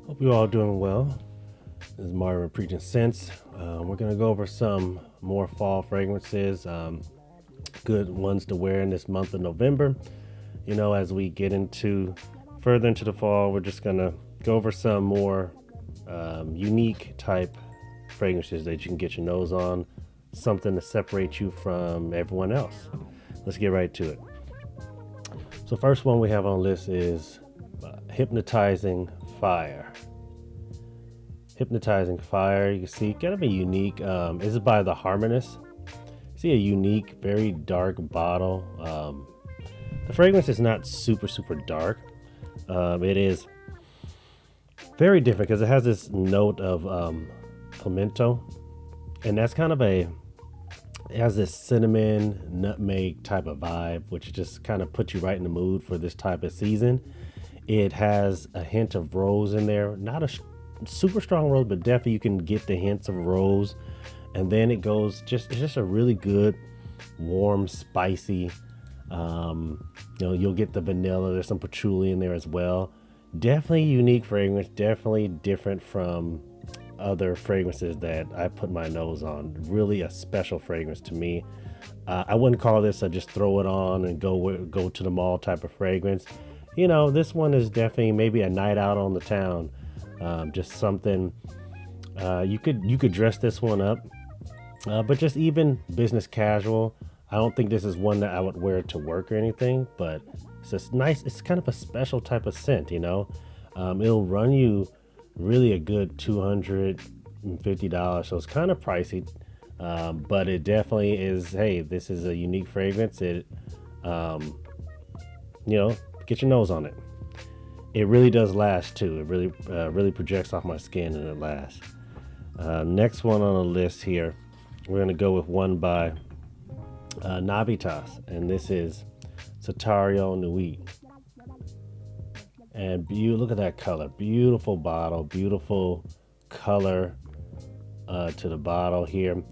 Hope you all doing well. This is Marvin Preaching Scents. We're going to go over some more fall fragrances, good ones to wear in this month of November. You know, as we get into further into the fall, we're just going to go over some more unique type fragrances that you can get your nose on, something to separate you from everyone else. Let's get right to it. So first one we have on the list is Hypnotizing Fire. Hypnotizing Fire, you can see, kind of a unique, this is by the Harmonious. See a unique, very dark bottle. The fragrance is not super dark. It is very different because it has this note of pimento, and that's kind of it has this cinnamon, nutmeg type of vibe, which just kind of puts you right in the mood for this type of season. It has a hint of rose in there, not a super strong rose, but definitely you can get the hints of rose. And then it goes it's just a really good, warm, spicy. You'll get the vanilla. There's some patchouli in there as well. Definitely unique fragrance. Definitely different from other fragrances that I put my nose on. Really a special fragrance to me. I wouldn't call this a just throw it on and go to the mall type of fragrance. You know, this one is definitely maybe a night out on the town. Just something you could dress this one up, but just even business casual. I don't think this is one that I would wear to work or anything, but it's just nice. It's kind of a special type of scent, you know. It'll run you really a good $250, so it's kind of pricey, but it definitely is. Hey, this is a unique fragrance. It get your nose on it. It really does last too. It really projects off my skin, and it lasts. Next one on the list here, we're gonna go with one by Navitus, and this is Sartorial Nuit. And look at that color, beautiful bottle, beautiful color to the bottle here.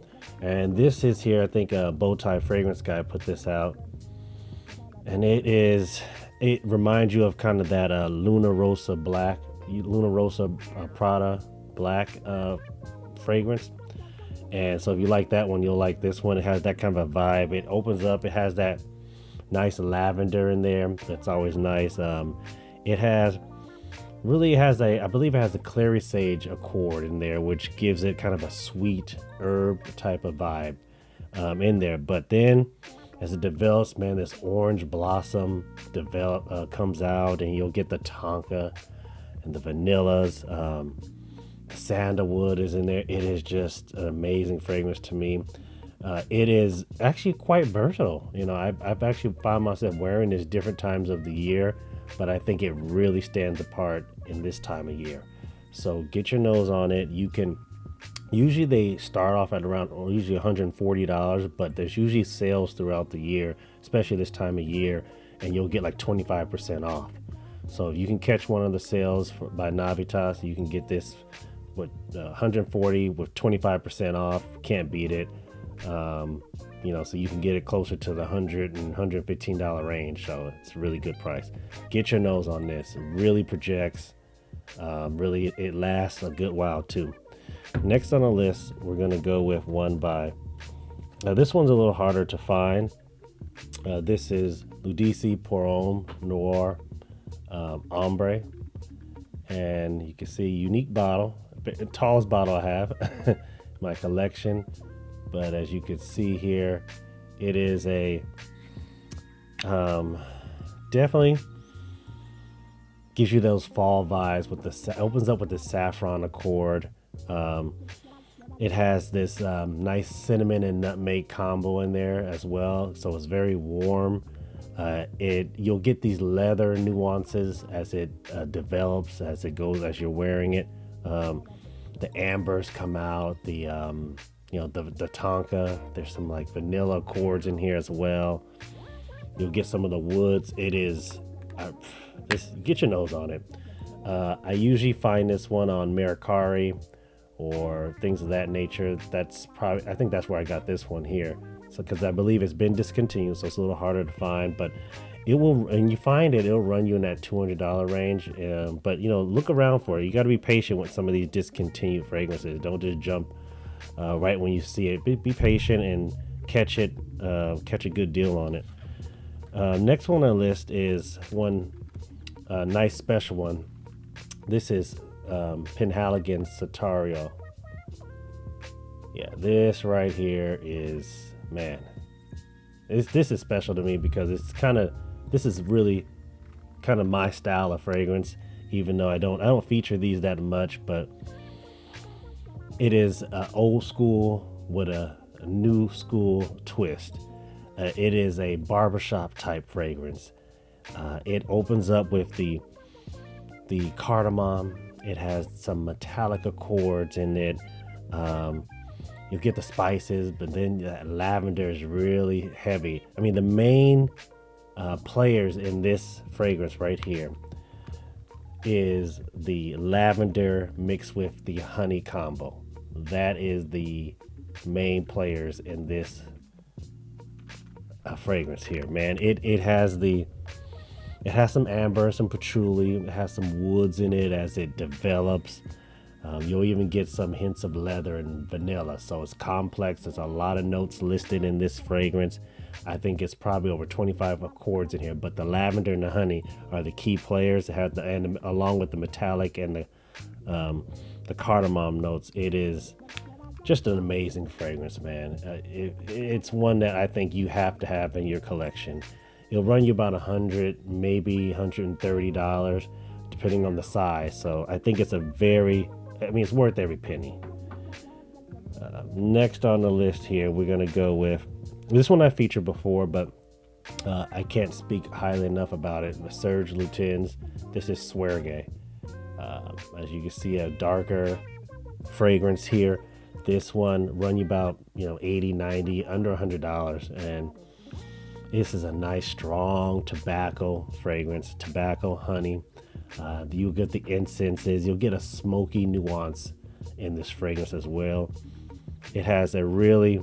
And this is here, I think a Bowtie Fragrance Guy put this out, and it reminds you of kind of that Luna Rosa Prada black fragrance. And so if you like that one, you'll like this one. It has that kind of a vibe. It opens up. It has that nice lavender in there. That's always nice. I believe it has a clary sage accord in there, which gives it kind of a sweet herb type of vibe in there. But then as it develops, man, this orange blossom comes out, and you'll get the tonka and the vanillas. Sandalwood is in there. It is just an amazing fragrance to me. It is actually quite versatile. You know, I've actually found myself wearing this different times of the year, but I think it really stands apart in this time of year. So get your nose on it. Usually they start off at around usually $140, but there's usually sales throughout the year, especially this time of year, and you'll get like 25% off. So if you can catch one of the sales by Navitus, you can get this with 140 with 25% off. Can't beat it. So you can get it closer to the $100 and $115 range. So it's a really good price. Get your nose on this. It really projects. Really, it lasts a good while too. Next on the list, we're going to go with one by, this one's a little harder to find. This is Dissey pour Homme Noir Ambre. And you can see unique bottle, the tallest bottle I have in my collection. But as you can see here, it is a definitely gives you those fall vibes opens up with the saffron accord. It has this nice cinnamon and nutmeg combo in there as well, so it's very warm. You'll get these leather nuances as it develops, as it goes, as you're wearing it. The ambers come out, the tonka. There's some like vanilla chords in here as well. You'll get some of the woods. It is just get your nose on it. I usually find this one on Mercari or things of that nature. I think that's where I got this one here. So because I believe it's been discontinued, so it's a little harder to find, but it will, and you find it'll run you in that $200 range. But you know, look around for it. You got to be patient with some of these discontinued fragrances. Don't just jump right when you see it. Be patient and catch a good deal on it. Next one on the list is one nice special one. This is Penhaligon Sartorial. Yeah, this right here is, man, this is special to me because this is really kind of my style of fragrance, even though I don't feature these that much, but it is old school with a new school twist. It is a barbershop type fragrance. It opens up with the cardamom. It has some metallic accords in it. You get the spices, but then that lavender is really heavy. I mean, the main players in this fragrance right here is the lavender mixed with the honey combo. That is the main players in this fragrance here, man. It has some amber, some patchouli, it has some woods in it as it develops. You'll even get some hints of leather and vanilla, so it's complex. There's a lot of notes listed in this fragrance. I think it's probably over 25 accords in here, but the lavender and the honey are the key players. It has and along with the metallic and the cardamom notes. It is just an amazing fragrance, man. It's one that I think you have to have in your collection. It'll run you about $100, maybe $130, depending on the size. So I think it's it's worth every penny. Next on the list here, we're gonna go with this one I featured before, but I can't speak highly enough about it. The Serge Lutens. This is Chergui. As you can see, a darker fragrance here. This one run you about, $80, $90, under $100, and this is a nice strong tobacco fragrance. Tobacco, honey. You'll get the incenses. You'll get a smoky nuance in this fragrance as well. It has a really,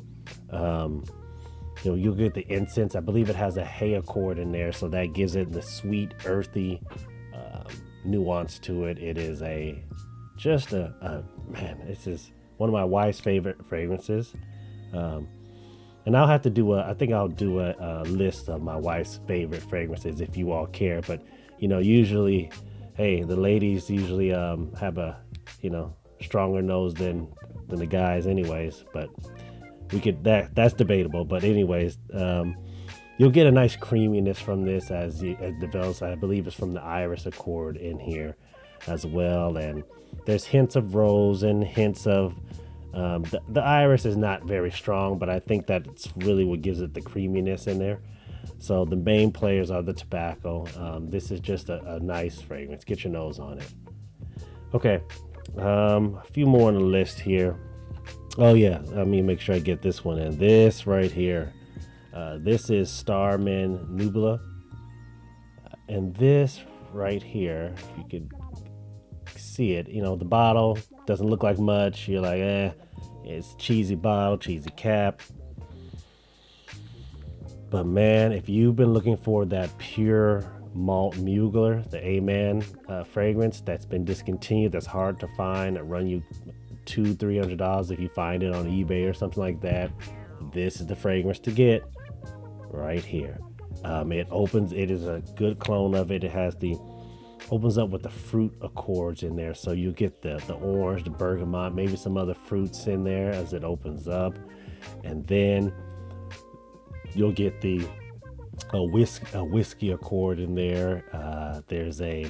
you'll get the incense. I believe it has a hay accord in there, so that gives it the sweet, earthy nuance to it. It is this is one of my wife's favorite fragrances. And I'll have to I think I'll do a list of my wife's favorite fragrances if you all care. But, usually, hey, the ladies usually have a, stronger nose than the guys anyways. But that's debatable. But anyways, you'll get a nice creaminess from this as it develops. I believe it's from the iris accord in here as well. And there's hints of rose and hints of the iris is not very strong, but I think that's really what gives it the creaminess in there. So the main players are the tobacco. This is just a nice fragrance. Get your nose on it. Okay, a few more on the list here. Oh yeah, let me make sure I get this one in. This right here. This is Starman Nebula. And this right here, if you could see it, the bottle doesn't look like much. You're like, it's cheesy bottle, cheesy cap. But man, if you've been looking for that pure malt Mugler, the A-Man fragrance that's been discontinued, that's hard to find, that run you $200-$300 if you find it on eBay or something like that, this is the fragrance to get right here. It is a good clone of it. It has opens up with the fruit accords in there, so you get the orange, the bergamot, maybe some other fruits in there as it opens up, and then you'll get a whiskey accord in there. There's a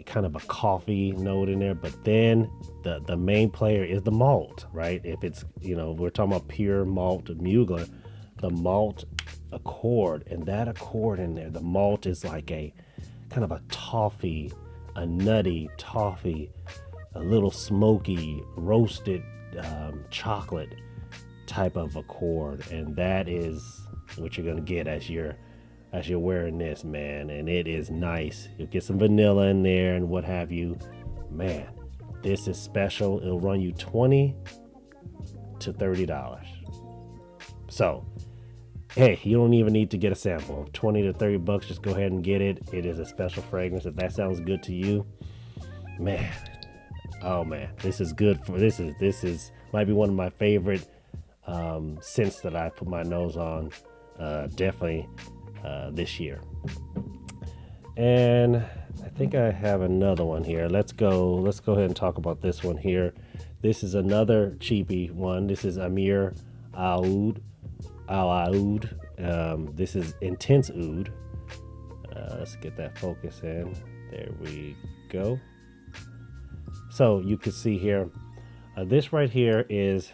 kind of a coffee note in there, but then the main player is the malt, right? If it's we're talking about pure malt Mugler, the malt accord, and that accord in there, the malt is like a kind of a toffee, a nutty toffee, a little smoky roasted chocolate type of accord, and that is what you're gonna get as you're wearing this, man. And it is nice. You'll get some vanilla in there and what have you. Man, this is special. It'll run you $20 to $30. So hey, you don't even need to get a sample. 20 to 30 bucks, just go ahead and get it. It is a special fragrance. If that sounds good to you, man, oh man, this is good for this is might be one of my favorite scents that I put my nose on, definitely this year. And I think I have another one here. Let's go ahead and talk about this one here. This is another cheapy one. This is Ameer Oudh. This is Intense Oud. Let's get that focus in. There we go. So you can see here, this right here is,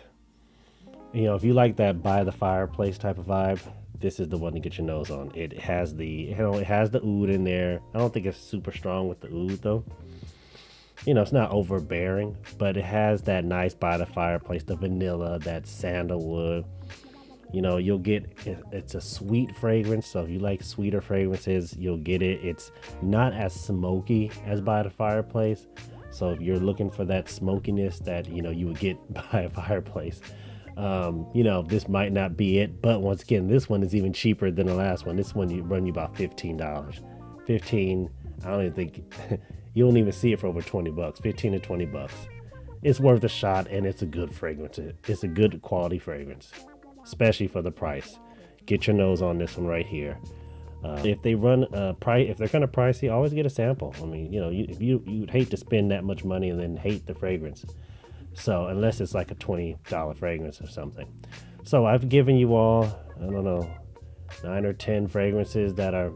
if you like that by the fireplace type of vibe, this is the one to get your nose on. It has the oud in there. I don't think it's super strong with the oud though. It's not overbearing, but it has that nice by the fireplace, the vanilla, that sandalwood. You'll get it's a sweet fragrance. So if you like sweeter fragrances, you'll get it. It's not as smoky as by the fireplace. So if you're looking for that smokiness that you would get by a fireplace, this might not be it. But once again, this one is even cheaper than the last one. This one run you about $15. 15. I don't even think you don't even see it for over 20 bucks. 15 to 20 bucks. It's worth a shot, and it's a good fragrance. It's a good quality fragrance, especially for the price. Get your nose on this one right here. If they run if they're kind of pricey, always get a sample. I mean, you'd hate to spend that much money and then hate the fragrance. So unless it's like a $20 fragrance or something. So I've given you all, I don't know, 9 or 10 fragrances that are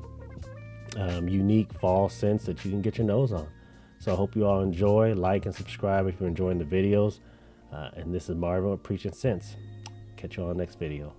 unique fall scents that you can get your nose on. So I hope you all enjoy. Like and subscribe if you're enjoying the videos. And this is Marvin with Preaching Scents. Catch you all next video.